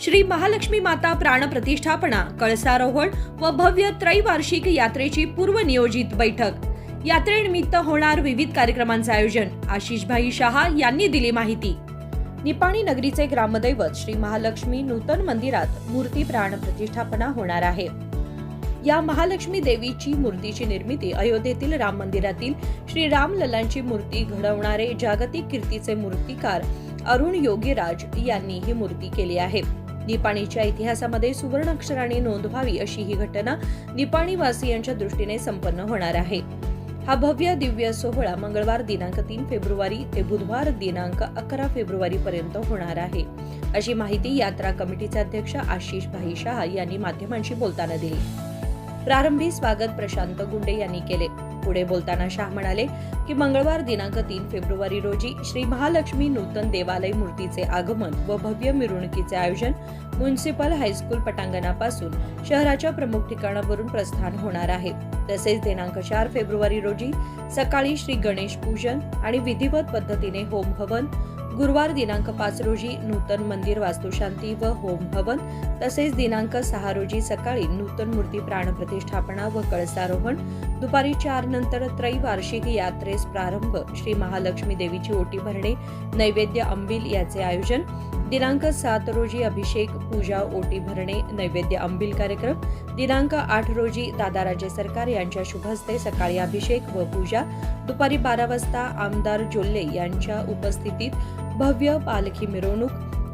श्री महालक्ष्मी माता प्राण प्रतिष्ठापना कळसारोहण व भव्य त्रैवार्षिक यात्रेची पूर्वनियोजित बैठक। यात्रेनिमित्त होणार विविध कार्यक्रमांचे आयोजन। आशिषभाई शाह यांनी दिली माहिती। निपाणी नगरीचे ग्रामदैवत श्री महालक्ष्मी नूतन मंदिरात मूर्ती प्राण प्रतिष्ठापना होणार आहे। या महालक्ष्मी देवीची मूर्तीची निर्मिती अयोध्येतील राम मंदिरातील श्री रामलल्लांची मूर्ती घडवणारे जागतिक कीर्तीचे मूर्तिकार अरुण योगीराज यांनी ही मूर्ती केली आहे। निपाणीच्या इतिहासामध्ये सुवर्ण अक्षराने नोंद व्हावी अशी ही घटना निपाणी वासियांच्या दृष्टीने संपन्न होणार आहे। हा भव्य दिव्य सोहळा मंगळवार दिनांक 3 फेब्रुवारी ते बुधवार दिनांक 11 फेब्रुवारी पर्यंत होणार आहे, अशी माहिती यात्रा कमिटीचे अध्यक्ष आशिषभाई शाह यांनी माध्यमांशी बोलताना दिली। प्रारंभी स्वागत प्रशांत गुंडे यांनी केले। पुढे बोलताना शाह म्हणाले की मंगळवार दिनांक 3 फेब्रुवारी रोजी श्री महालक्ष्मी नूतन देवालय मूर्तीचे आगमन व भव्य मिरवणुकीचे आयोजन म्युनिसिपल हायस्कूल पटांगणापासून शहराच्या प्रमुख ठिकाणावरून प्रस्थान होणार आहे। तसेच दिनांक 4 फेब्रुवारी रोजी सकाळी श्री गणेश पूजन आणि विधिवत पद्धतीने होम हवन, गुरुवार दिनांक 5 रोजी नूतन मंदिर वास्तुशांती व होम हवन, तसेच दिनांक 6 रोजी सकाळी नूतन मूर्ती प्राण प्रतिष्ठापना व कळसारोहण, दुपारी 4 नंतर त्रैवार्षिक यात्रेस प्रारंभ, श्री महालक्ष्मी देवीची ओटी भरणे, नैवेद्य अंबिल याचे आयोजन, दिनांक 7 रोजी अभिषेक, पूजा, ओटी भरणे, नैवेद्य अंबिल कार्यक्रम, दिनांक 8 रोजी दादाराजे सरकार यांच्या शुभ हस्ते सकाळी अभिषेक व पूजा, दुपारी 12 वाजता आमदार जोल्ले यांच्या उपस्थितीत भव्य पालखी मिरवणूक,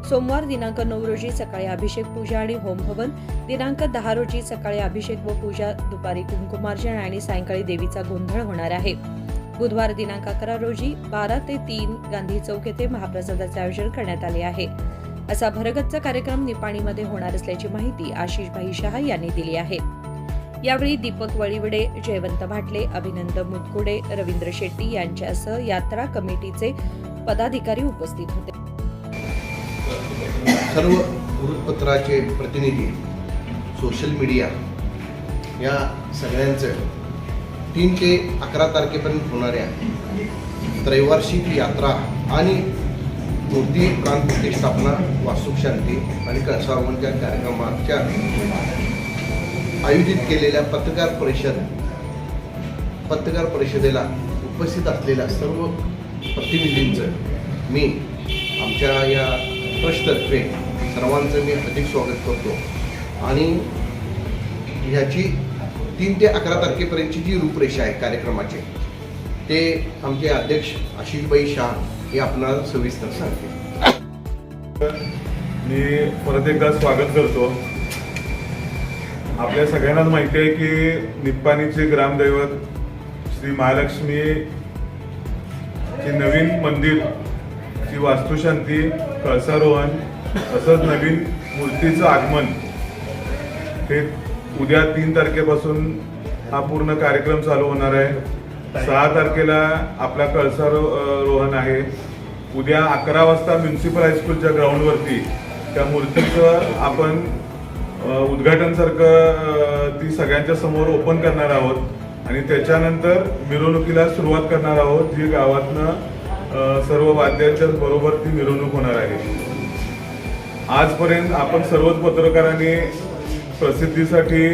सोमवार दिनांक 9 रोजी सकाळी अभिषेक, पूजा आणि होम हवन, दिनांक 10 रोजी सकाळी अभिषेक व पूजा, दुपारी कुंकुमार्चन आणि सायंकाळी देवीचा गोंधळ होणार आहे। बुधवार दिनांक 11 रोजी 12 ते 3 गांधी चौक येथे महाप्रसादाचे आयोजन करण्यात आले आहे। असा भरगच्च कार्यक्रम निपाणीमध्ये होणार असल्याची माहिती आशिषभाई शाह यांनी दिली आहे। यावेळी दीपक वळीवडे, जयवंत भाटले, अभिनंदन मुदकुडे, रवींद्र शेट्टी यांच्यासह यात्रा कमिटीचे पदाधिकारी उपस्थित होते। सर्व वृत्तपत्राचे प्रतिनिधी, सोशल मीडिया या सगळ्यांचं 3 ते 11 तारखेपर्यंत होणाऱ्या त्रैवार्षिक यात्रा आणि मूर्ती प्राण प्रतिष्ठापना, वास्तुशांती आणि कळसारोहणच्या कार्यक्रमाच्या आयोजित केलेल्या पत्रकार परिषदेला उपस्थित असलेल्या सर्व प्रतिनिधींचं मी आमच्या या ट्रस्टतर्फे सर्वांचं मी हार्दिक स्वागत करतो। आणि ह्याची 3 ते 11 तारखेपर्यंतची जी रूपरेषा आहे कार्यक्रमाची, ते आमचे अध्यक्ष आशिषभाई शाह हे आपणाला सविस्तर सांगतील। मी परत एकदा स्वागत करतो। आपल्या सगळ्यांनाच माहिती आहे की निपाणीचे ग्रामदैवत श्री महालक्ष्मी ची नवीन मंदिर ची वास्तुशांती, कळसारोहण तसंच नवीन मूर्तीचं आगमन हे उद्या 3 तारखेपासून हा पूर्ण कार्यक्रम चालू होणार आहे। 6 तारखेला आपला कळसारोहण आहे। उद्या 11 वाजता म्युनिसिपल हायस्कूलच्या ग्राउंडवरती त्या मूर्तीचं आपण उद्घाटन सारखं ती सगळ्यांच्या समोर ओपन करणार आहोत आणि त्याच्यानंतर मिरवणुकीला सुरुवात करणार आहोत, जी गावातनं सर्व वाद्यांच्या बरोबर ती मिरवणूक होणार आहे। आजपर्यंत आपण सर्वच पत्रकारांनी प्रसिद्धीसाठी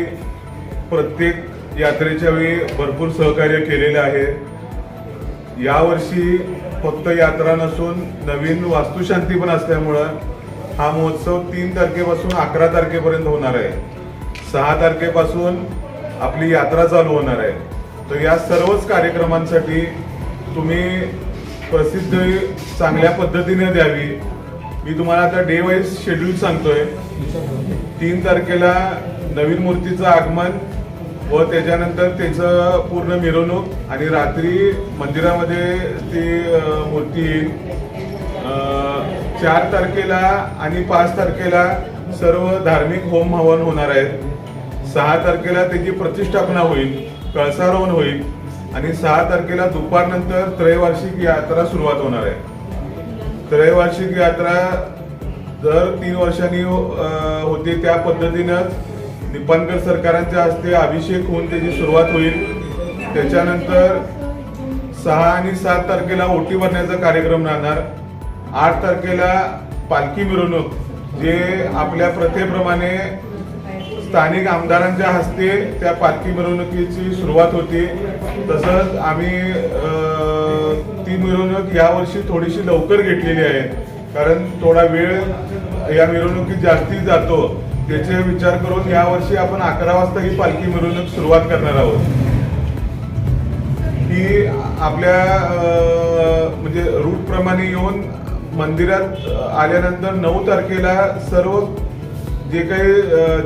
प्रत्येक यात्रेच्या वेळी भरपूर सहकार्य केलेले आहे। यावर्षी फक्त यात्रा नसून नवीन वास्तुशांती पण असल्यामुळं हा महोत्सव 3 तारखेपासून 11 तारखेपर्यंत होणार आहे। 6 तारखेपासून आपली यात्रा चालू होणार आहे। तर या सर्वच कार्यक्रमांसाठी तुम्ही प्रसिद्धी चांगल्या पद्धतीने द्यावी। मी तुम्हाला आता डे वाईज शेड्यूल सांगतोय। 3 तारखेला नवीन मूर्तीचं आगमन व त्याच्यानंतर त्याचं पूर्ण मिरवणूक आणि रात्री मंदिरामध्ये ती मूर्ती येईल। 4 तारखेला आणि 5 तारखेला सर्व धार्मिक होम हवन होणार आहेत। 6 तारखेला त्याची प्रतिष्ठापना होईल, कळसारोहण होईल आणि 6 तारखेला दुपारनंतर त्रैवार्षिक यात्रा सुरुवात होणार आहे। त्रैवार्षिक यात्रा दर 3 वर्षांनी होते, त्या पद्धतीनंच निपाणकर सरकारांच्या हस्ते अभिषेक होऊन त्याची सुरुवात होईल। त्याच्यानंतर 6 आणि 7 तारखेला ओटी भरण्याचा कार्यक्रम राहणार। 8 तारखेला पालखी मिरवणूक जे आपल्या प्रथेप्रमाणे स्थानिक आमदारांच्या हस्ते त्या पालखी मिरवणुकीची सुरुवात होती. तसंच आम्ही ती मिरवणूक यावर्षी थोडीशी लवकर घेतलेली आहे, कारण थोडा वेळ या मिरवणुकीत जास्ती जातो. त्याचे विचार करून यावर्षी आपण 11 वाजता ही पालखी मिरवणूक सुरुवात करणार आहोत. ही आपल्या म्हणजे रूट प्रमाणे येऊन मंदिरात आल्यानंतर 9 तारखेला सर्व जे काही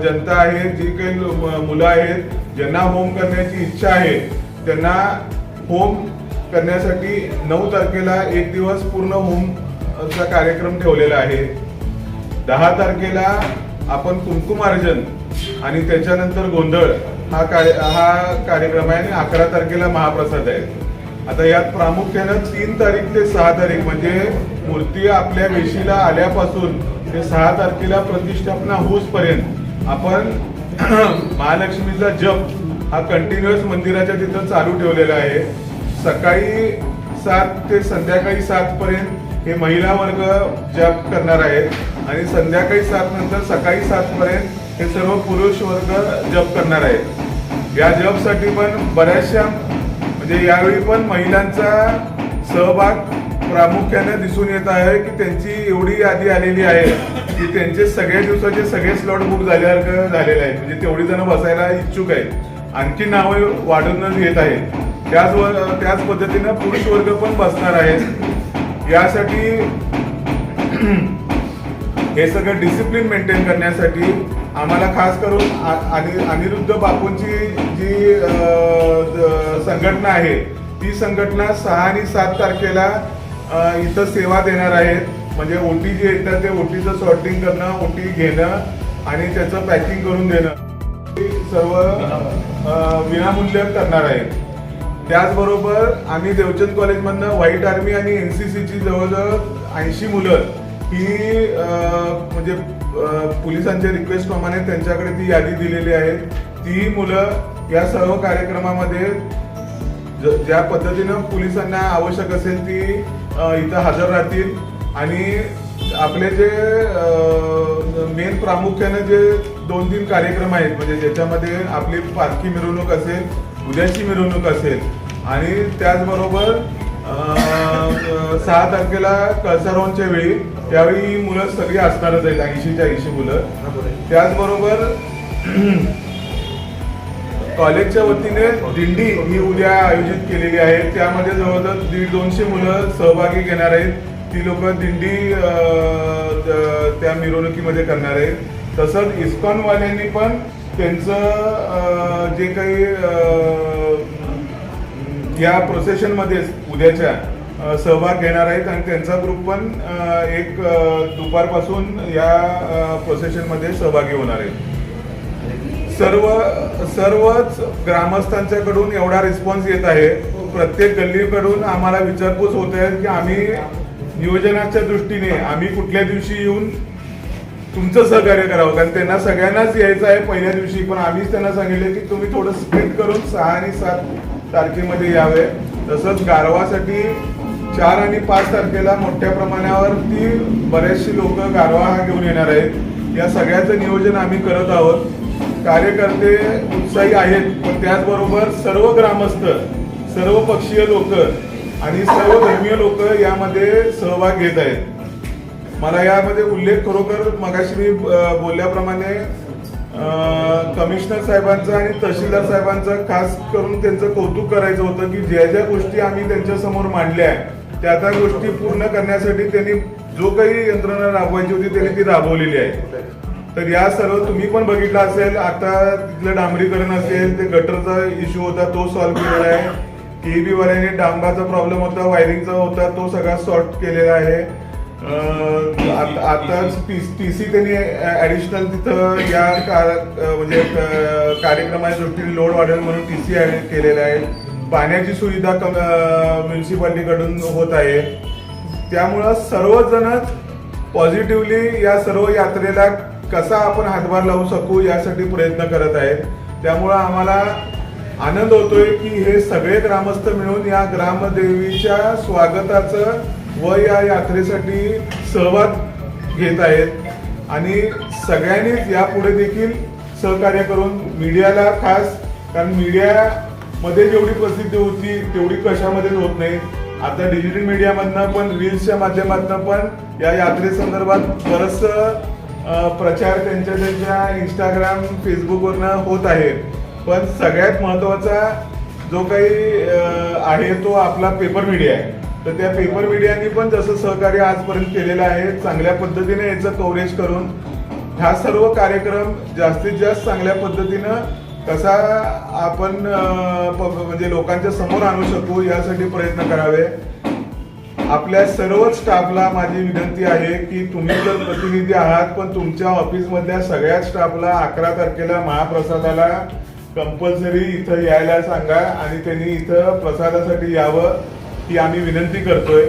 जनता आहे, जी काही मुलं आहेत, ज्यांना होम करण्याची इच्छा आहे, त्यांना होम करण्यासाठी 9 तारखेला एक दिवस पूर्ण होमचा कार्यक्रम ठेवलेला आहे. 10 तारखेला आपण कुंकुमार्जन आणि त्याच्यानंतर गोंधळ हा कार्यक्रम आहे आणि 11 तारखेला महाप्रसाद आहे. आता यात प्रामुख्यानं 3 तारीख ते 6 तारीख म्हणजे मूर्ती आपल्या वेशीला आल्यापासून ते 6 तारखेला प्रतिष्ठापना होईपर्यंत आपण महालक्ष्मीचा जप हा कंटिन्युअस मंदिराच्या तिथं चालू ठेवलेला आहे. सकाळी 7 ते संध्याकाळी 7 पर्यंत हे महिला वर्ग जप करणार आहेत आणि संध्याकाळी 7 नंतर सकाळी 7 पर्यंत हे सर्व पुरुष वर्ग जप करणार आहेत. या जपसाठी पण बऱ्याचशा म्हणजे यावेळी पण महिलांचा सहभाग प्रामुख्याने दिसून येत आहे की त्यांची एवढी यादी आलेली आहे की त्यांचे सगळ्या दिवसाचे सगळे स्लॉट बुक झाल्यासारखं झालेले आहेत. म्हणजे तेवढी जण बसायला इच्छुक आहेत. आणखी नावं वाढूनच येत आहेत. त्याच पद्धतीनं पुरुष वर्ग पण बसणार आहेत. यासाठी हे सगळं डिसिप्लिन मेंटेन करण्यासाठी आम्हाला खास करून अनिरुद्ध बापूंची जी संघटना आहे ती संघटना 6 आणि 7 तारखेला इथं सेवा देणार आहेत. म्हणजे ओटी जे येतात ते ओटीचं सॉर्टिंग करणं, ओटी घेणं आणि त्याचं पॅकिंग करून देणं सर्व विनामूल्य करणार आहेत. त्याचबरोबर आम्ही देवचंद कॉलेजमधनं व्हाईट आर्मी आणि NCCची जवळजवळ 80 मुलं ही म्हणजे पोलिसांच्या रिक्वेस्ट प्रमाणे त्यांच्याकडे ती यादी दिलेली आहे. ती मुलं या सर्व कार्यक्रमामध्ये ज्या पद्धतीनं पोलिसांना आवश्यक असेल ती इथं हजर राहतील आणि आपले जे मेन प्रामुख्याने जे 2-3 कार्यक्रम आहेत म्हणजे ज्याच्यामध्ये आपली पालखी मिरवणूक असेल, उद्याची मिरवणूक असेल आणि त्याचबरोबर 6 तारखेला कळसारोहणच्या वेळी त्यावेळी ही मुलं सगळी असणारच आहेत, 80च्या 80 मुलं. त्याचबरोबर कॉलेजच्या वतीने दिंडी ही उद्या आयोजित केलेली आहे. त्यामध्ये जवळजवळ 150-200 मुलं सहभागी घेणार आहेत. ती लोक दिंडी त्या मिरवणुकीमध्ये करणार आहेत. तसंच इस्कॉनवाल्यांनी पण त्यांचं जे काही या प्रोसेशनमध्ये उद्याच्या सहभाग घेणार आहेत आणि त्यांचा ग्रुप पण एक दुपारपासून या प्रोसेशनमध्ये सहभागी होणार आहे. सर्वच ग्रामस्थांच्याकडून एवढा रिस्पॉन्स येत आहे. प्रत्येक गल्लीकडून आम्हाला विचारपूस होत आहे की आम्ही नियोजनाच्या दृष्टीने आम्ही कुठल्या दिवशी येऊन तुमचं सहकार्य करावं, कारण त्यांना सगळ्यांनाच यायचं आहे पहिल्या दिवशी. पण आम्हीच त्यांना सांगितले की तुम्ही थोडं स्प्लिट करून 6 आणि 7 तारखेमध्ये यावे. तसंच गारवासाठी 4 आणि 5 तारखेला मोठ्या प्रमाणावरती बरेचशी लोक गारवा हा घेऊन येणार आहेत. या सगळ्याचं नियोजन आम्ही करत आहोत. कार्यकर्ते उत्साही आहेत, पण त्याचबरोबर सर्व ग्रामस्थ, सर्व पक्षीय लोक आणि सर्व धर्मीय लोक यामध्ये सहभाग घेत आहेत. मला यामध्ये उल्लेख खरोखर मगाशी मी बोलल्याप्रमाणे कमिशनर साहेबांचं आणि तहसीलदार साहेबांचं खास करून त्यांचं कौतुक करायचं होतं की ज्या ज्या गोष्टी आम्ही त्यांच्या समोर मांडल्या त्या त्या गोष्टी पूर्ण करण्यासाठी त्यांनी जो काही यंत्रणा राबवायची होती त्यांनी ती राबवलेली आहे. तर या सर्व तुम्ही पण बघितलं असेल. आता तिथलं डांबरीकरण असेल, ते गटरचा इश्यू होता तो सॉल्व्ह केलेला आहे. TEB वाल्याने डांबाचा प्रॉब्लेम होता, वायरिंगचा होता, तो सगळा सॉर्ट केलेला आहे. आता TC त्यांनी ऍडिशनल तिथं या म्हणजे कार्यक्रमाच्या दृष्टीने लोड वाढेल म्हणून TC ऍड केलेला आहे. पाण्याची सुविधा म्युन्सिपालिटीकडून होत आहे. त्यामुळं सर्वजणच पॉझिटिव्हली या सर्व यात्रेला कसा आपण हातभार लावू शकू यासाठी प्रयत्न करत आहेत. त्यामुळं आम्हाला आनंद होतोय की हे सगळे ग्रामस्थ मिळून या ग्रामदेवीच्या स्वागताचं व या यात्रेसाठी सहभाग घेत आहेत. आणि सगळ्यांनीच यापुढे देखील सहकार्य करून मीडियाला खास, कारण मीडियामध्ये जेवढी प्रसिद्धी होती तेवढी कशामध्ये होत नाही. आता डिजिटल मीडियामधनं पण रील्सच्या माध्यमातून पण या यात्रेसंदर्भात बरंचसं प्रचार त्यांच्या इंस्टाग्राम फेसबुकवरनं होत आहे. पण सगळ्यात महत्त्वाचा जो काही आहे तो आपला पेपर मीडिया आहे. तर त्या पेपर मीडियाने पण जसं सहकार्य आजपर्यंत केलेलं आहे, चांगल्या पद्धतीने याचं कव्हरेज करून हा सर्व कार्यक्रम जास्तीत जास्त चांगल्या पद्धतीनं कसा आपण म्हणजे लोकांच्या समोर आणू शकू यासाठी प्रयत्न करावे. आपल्या सर्वच स्टाफला माझी विनंती आहे की तुम्ही तर प्रतिनिधी आहात, पण तुमच्या ऑफिसमधल्या सगळ्याच स्टाफला 11 तारखेला महाप्रसादाला कंपल्सरी इथं यायला सांगा आणि त्यांनी इथं प्रसादासाठी यावं ही आम्ही विनंती करतोय.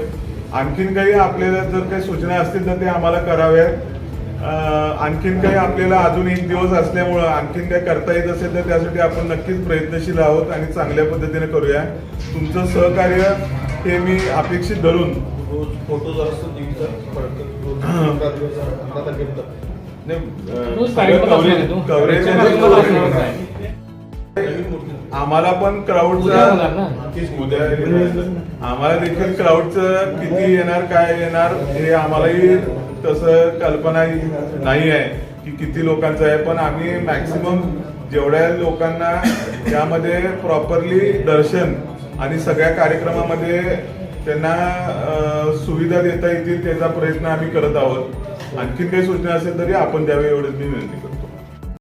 आणखीन काही आपल्याला जर काही सूचना असतील तर ते आम्हाला कराव्यात. आणखीन काही आपल्याला अजून एक दिवस असल्यामुळं आणखीन काही करता येत असेल तर त्यासाठी आपण नक्कीच प्रयत्नशील आहोत आणि चांगल्या पद्धतीने करूया. तुमचं सहकार्य हे मी अपेक्षित धरून फोटो कव्हरेज आम्हाला पण क्राऊडचा आम्हाला देखील क्राऊडचं किती येणार काय येणार हे आम्हालाही तसं कल्पना नाही आहे की किती लोकांचं आहे. पण आम्ही मॅक्सिमम जेवढ्या लोकांना त्यामध्ये प्रॉपरली दर्शन आणि सगळ्या कार्यक्रमामध्ये त्यांना सुविधा देता येतील त्याचा प्रयत्न आम्ही करत आहोत. आणखीन काही सूचना असेल तरी आपण द्यावे एवढंच मी विनंती करतो.